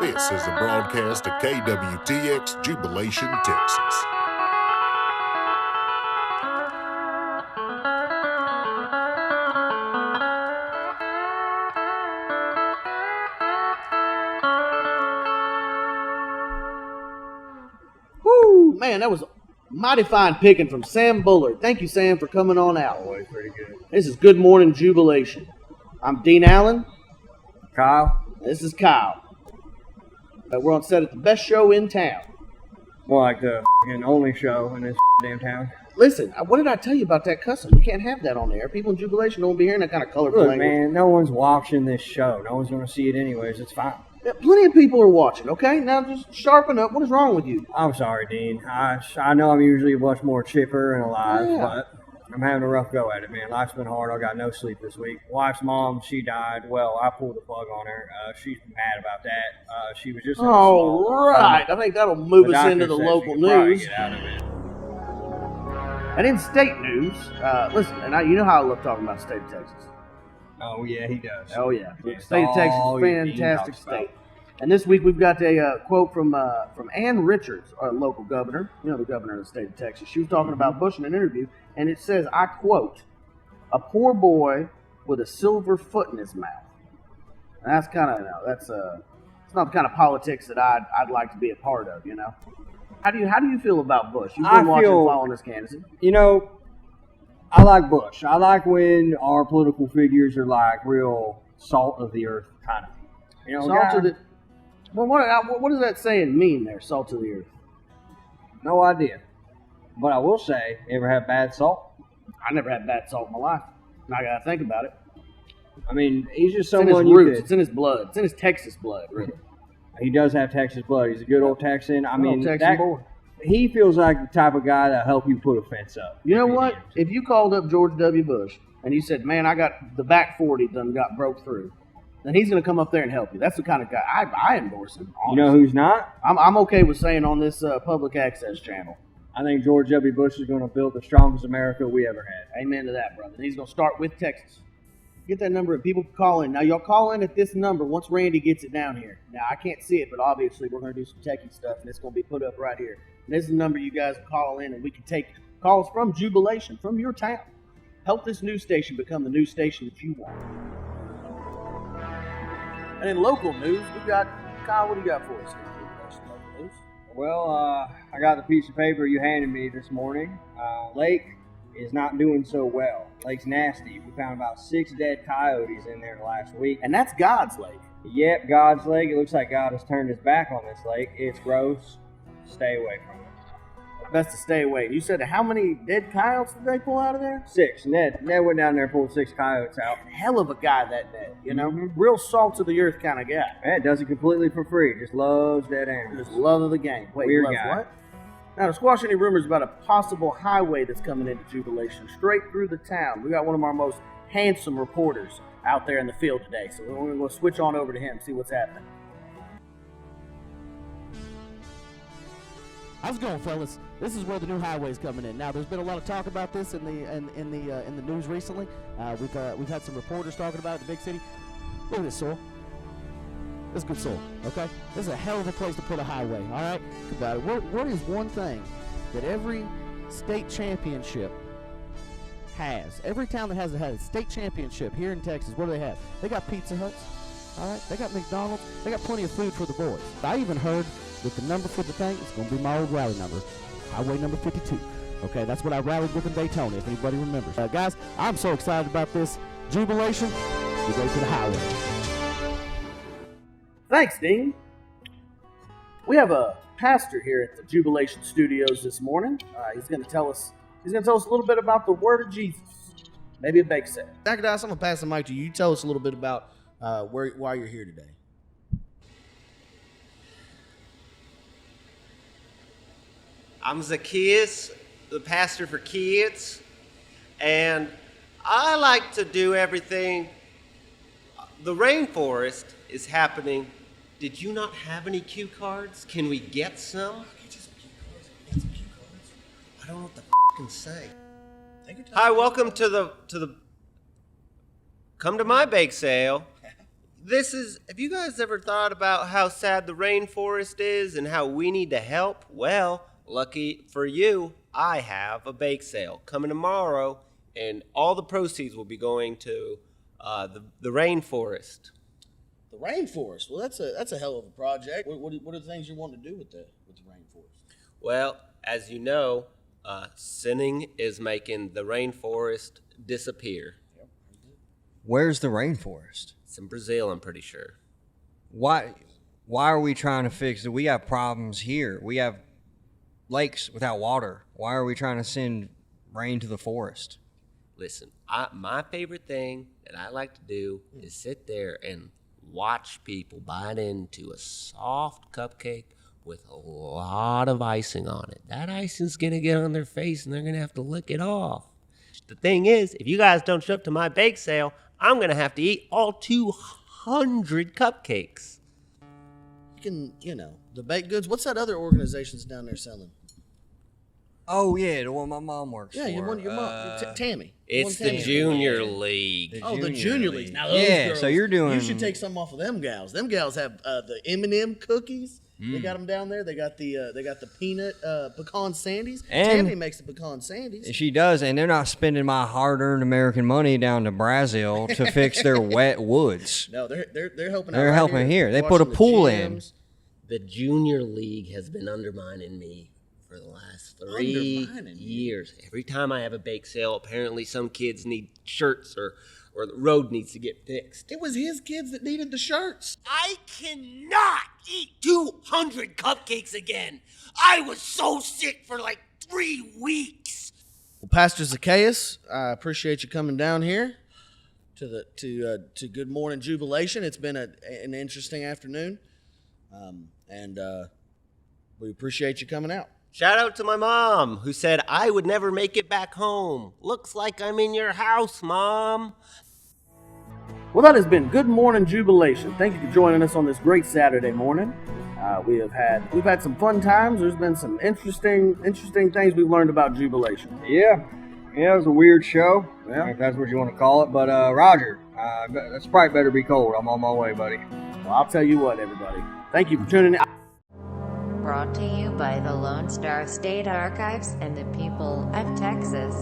This is a broadcast of KWTX Jubilation, Texas. Woo! Man, that was mighty fine picking from Sam Bullard. Thank you, Sam, for coming on out. Always pretty good. This is Good Morning Jubilation. I'm Dean Allen. Kyle? This is Kyle. We're on set at the best show in town. More like the only show in this damn town. Listen, what did I tell you about that cussing? You can't have that on there. People in Jubilation don't be hearing that kind of colorful Look, language. man, no one's watching this show. No one's going to see it anyways. It's fine. Yeah, plenty of people are watching, okay? Now just sharpen up. What is wrong with you? I'm sorry, Dean. I know I'm usually much more chipper and alive, Yeah. but I'm having a rough go at it, man. Life's been hard. I got no sleep this week. Wife's mom, she died. Well, I pulled the plug on her. She's mad about that. She was just in a small- All right. I think that'll move The us doctor into the said local she could probably news. get out of it. And in state news, listen, and you know how I love talking about the state of Texas. Oh, yeah, he does. Oh, yeah. The It's state of Texas all is a Dean fantastic talks about. state. And this week we've got a quote from Ann Richards, our local governor, you know, the governor of the state of Texas. She was talking about Bush in an interview, and it says, I quote, "A poor boy with a silver foot in his mouth." And that's kind of, it's not the kind of politics that I'd like to be a part of, you know. How do you feel about Bush? You've been watching and following this candidacy. You know, I like Bush. I like when our political figures are like real salt of the earth kind of. You know, Salt of the... Well, what does that saying mean there, salt of the earth? no idea. But I will say, you ever have bad salt? I never had bad salt in my life. Now I gotta think about it. I mean, he's just It's in his someone you roots. could. It's in his blood. It's in his Texas blood, really. He does have Texas blood. He's a good old Texan. I mean, Texan boy. he feels like the type of guy that'll help you put a fence up. You know if he what? needs to. If you called up George W. Bush and you said, "Man, I got the back 40 done got broke through," then he's gonna come up there and help you. That's the kind of guy I endorse him. You know who's not? I'm okay with saying on this public access channel. I think George W. Bush is going to build the strongest America we ever had. Amen to that, brother. And he's gonna start with Texas. Get that number and people can call in. Now y'all call in at this number once Randy gets it down here. Now I can't see it, but obviously we're gonna do some techie stuff and it's gonna be put up right here. And this is the number you guys can call in and we can take calls from Jubilation, from your town. Help this news station become the news station that you want. And in local news, we got Kyle. What do you got for us? Local news. Well, I got the piece of paper you handed me this morning. Lake is not doing so well. Lake's nasty. We found about 6 dead coyotes in there last week. And that's God's lake. Yep, God's lake. It looks like God has turned his back on this lake. It's gross. Stay away from it. Best to stay away. You said how many dead coyotes did they pull out of there? 6. Ned went down there and pulled 6 coyotes out. Hell of a guy, that Ned. You know, Mhm. real salt of the earth kind of guy. Man, does it completely for free. Just loves dead animals. Just love of the game. Wait, Weird loves guy. what? Now, to squash any rumors about a possible highway that's coming into Jubilation straight through the town, we got one of our most handsome reporters out there in the field today. So we're going to switch on over to him, see what's happening. How's it going, fellas? This is where the new highway is coming in. Now, there's been a lot of talk about this in the news recently. We've had some reporters talking about it in the big city. Look at this soil. This is good soil, okay? This is a hell of a place to put a highway, all right? Think about it. What is one thing that every state championship has? Every town that has a state championship here in Texas, what do they have? They got Pizza Huts, all right? They got McDonald's. They got plenty of food for the boys. I even heard that the number for the thing is going to be my old rally number, highway number 52. Okay, that's what I rallied with in Daytona, if anybody remembers. Guys, I'm so excited about this Jubilation. We're going to the highway. Thanks, Dean. We have a pastor here at the Jubilation Studios this morning. He's going to tell us a little bit about the Word of Jesus. Maybe a bake sale. Zacakias, I'm going to pass the mic to you. You tell us a little bit about why you're here today. I'm Zacakias, the pastor for kids, and I like to do everything. The rainforest is happening. Did you not have any cue cards? Can we get some? I don't know what to f***ing say. Hi, welcome to the. Come to my bake sale. Have you guys ever thought about how sad the rainforest is and how we need to help? Well, lucky for you, I have a bake sale coming tomorrow, and all the proceeds will be going to the rainforest. The rainforest. Well, that's a hell of a project. What are the things you want to do with the rainforest? Well, as you know, sinning is making the rainforest disappear. Where's the rainforest? It's in Brazil, I'm pretty sure. Why are we trying to fix it? We have problems here. We have lakes without water. Why are we trying to send rain to the forest? Listen, my favorite thing that I like to do is sit there and watch people bite into a soft cupcake with a lot of icing on it. That icing's going to get on their face and they're going to have to lick it off. The thing is, if you guys don't show up to my bake sale, I'm going to have to eat all 200 cupcakes. You can, the baked goods. What's that other organization's down there selling? Oh, yeah, the one my mom works for. Yeah, your mom, Tammy. It's the Junior League. The Junior League. Now, those girls, so you're doing... You should take some off of them gals. Them gals have the M&M cookies. They got them down there. They got the peanut pecan sandies. And Tammy makes the pecan sandies. She does, and they're not spending my hard-earned American money down to Brazil to fix their wet woods. No, they're helping. They're helping here. They put a pool in. The Junior League has been undermining me for the last 3 years. Every time I have a bake sale, apparently some kids need shirts or the road needs to get fixed. It was his kids that needed the shirts. I cannot eat 200 cupcakes again. I was so sick for like 3 weeks. Well, Pastor Zacakias, I appreciate you coming down here to Good Morning Jubilation. It's been an interesting afternoon, and we appreciate you coming out. Shout out to my mom, who said I would never make it back home. Looks like I'm in your house, Mom. Well, that has been Good Morning Jubilation. Thank you for joining us on this great Saturday morning. We've had some fun times. There's been some interesting things we've learned about Jubilation. Yeah, it was a weird show, Yeah. if that's what you want to call it. But Roger, that Sprite better be cold. I'm on my way, buddy. Well, I'll tell you what, everybody. Thank you for tuning in. Brought to you by the Lone Star State Archives and the people of Texas.